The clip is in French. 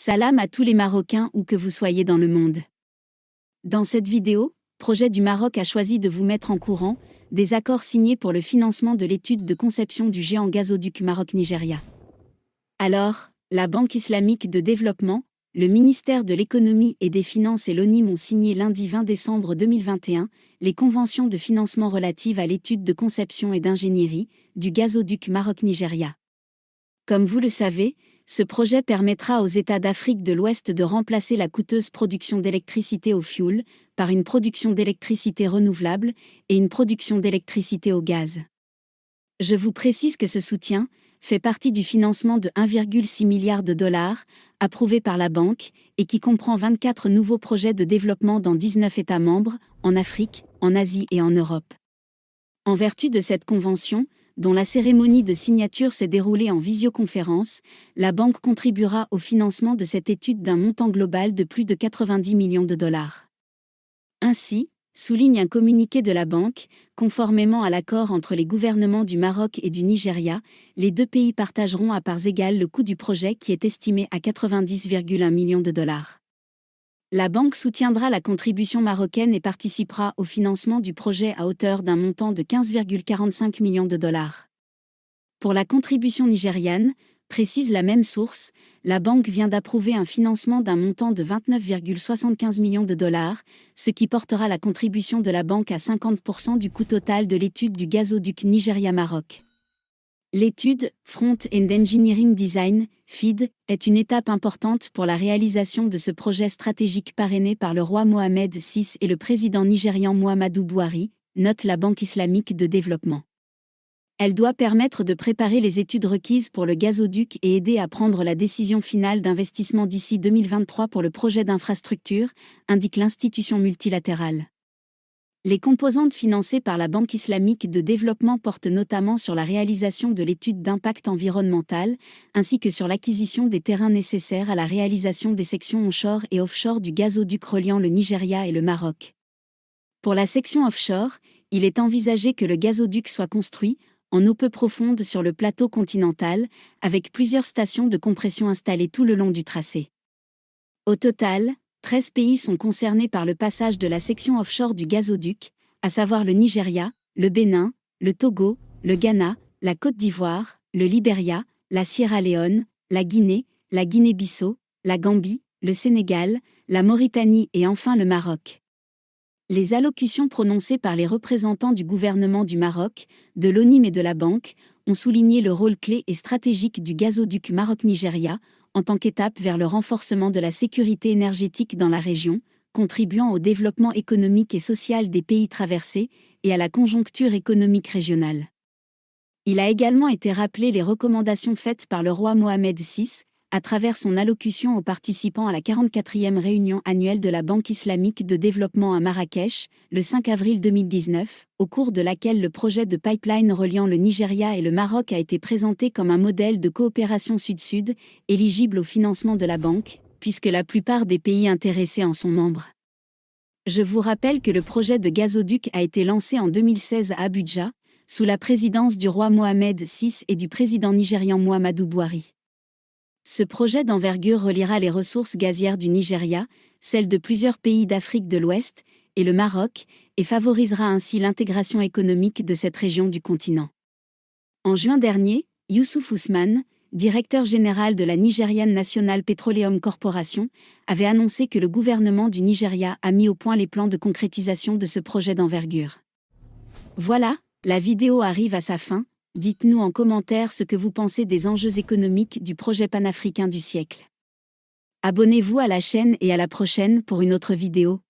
Salam à tous les Marocains où que vous soyez dans le monde. Dans cette vidéo, Projet du Maroc a choisi de vous mettre en courant des accords signés pour le financement de l'étude de conception du géant gazoduc Maroc-Nigeria. Alors, la Banque islamique de développement, le ministère de l'économie et des finances et l'ONIM ont signé lundi 20 décembre 2021 les conventions de financement relatives à l'étude de conception et d'ingénierie du gazoduc Maroc-Nigeria. Comme vous le savez, ce projet permettra aux États d'Afrique de l'Ouest de remplacer la coûteuse production d'électricité au fioul par une production d'électricité renouvelable et une production d'électricité au gaz. Je vous précise que ce soutien fait partie du financement de 1,6 milliard de dollars approuvé par la banque et qui comprend 24 nouveaux projets de développement dans 19 États membres, en Afrique, en Asie et en Europe. En vertu de cette convention, dont la cérémonie de signature s'est déroulée en visioconférence, la banque contribuera au financement de cette étude d'un montant global de plus de 90 millions de dollars. Ainsi, souligne un communiqué de la banque, conformément à l'accord entre les gouvernements du Maroc et du Nigeria, les deux pays partageront à parts égales le coût du projet qui est estimé à 90,1 millions de dollars. La banque soutiendra la contribution marocaine et participera au financement du projet à hauteur d'un montant de 15,45 millions de dollars. Pour la contribution nigériane, précise la même source, la banque vient d'approuver un financement d'un montant de 29,75 millions de dollars, ce qui portera la contribution de la banque à 50% du coût total de l'étude du gazoduc Nigeria-Maroc. L'étude Front End Engineering Design, FEED, est une étape importante pour la réalisation de ce projet stratégique parrainé par le roi Mohamed VI et le président nigérian Muhammadu Buhari, note la Banque islamique de développement. Elle doit permettre de préparer les études requises pour le gazoduc et aider à prendre la décision finale d'investissement d'ici 2023 pour le projet d'infrastructure, indique l'institution multilatérale. Les composantes financées par la Banque islamique de développement portent notamment sur la réalisation de l'étude d'impact environnemental, ainsi que sur l'acquisition des terrains nécessaires à la réalisation des sections onshore et offshore du gazoduc reliant le Nigeria et le Maroc. Pour la section offshore, il est envisagé que le gazoduc soit construit en eau peu profonde sur le plateau continental, avec plusieurs stations de compression installées tout le long du tracé. Au total, 13 pays sont concernés par le passage de la section offshore du gazoduc, à savoir le Nigeria, le Bénin, le Togo, le Ghana, la Côte d'Ivoire, le Libéria, la Sierra Leone, la Guinée-Bissau, la Gambie, le Sénégal, la Mauritanie et enfin le Maroc. Les allocutions prononcées par les représentants du gouvernement du Maroc, de l'ONIM et de la banque, ont souligné le rôle clé et stratégique du gazoduc Maroc-Nigeria, en tant qu'étape vers le renforcement de la sécurité énergétique dans la région, contribuant au développement économique et social des pays traversés et à la conjoncture économique régionale. Il a également été rappelé les recommandations faites par le roi Mohamed VI, à travers son allocution aux participants à la 44e réunion annuelle de la Banque islamique de développement à Marrakech, le 5 avril 2019, au cours de laquelle le projet de pipeline reliant le Nigeria et le Maroc a été présenté comme un modèle de coopération sud-sud, éligible au financement de la banque, puisque la plupart des pays intéressés en sont membres. Je vous rappelle que le projet de gazoduc a été lancé en 2016 à Abuja, sous la présidence du roi Mohamed VI et du président nigérian Muhammadu Buhari. Ce projet d'envergure reliera les ressources gazières du Nigeria, celles de plusieurs pays d'Afrique de l'Ouest, et le Maroc, et favorisera ainsi l'intégration économique de cette région du continent. En juin dernier, Youssouf Ousmane, directeur général de la Nigerian National Petroleum Corporation, avait annoncé que le gouvernement du Nigeria a mis au point les plans de concrétisation de ce projet d'envergure. Voilà, la vidéo arrive à sa fin. Dites-nous en commentaire ce que vous pensez des enjeux économiques du projet panafricain du siècle. Abonnez-vous à la chaîne et à la prochaine pour une autre vidéo.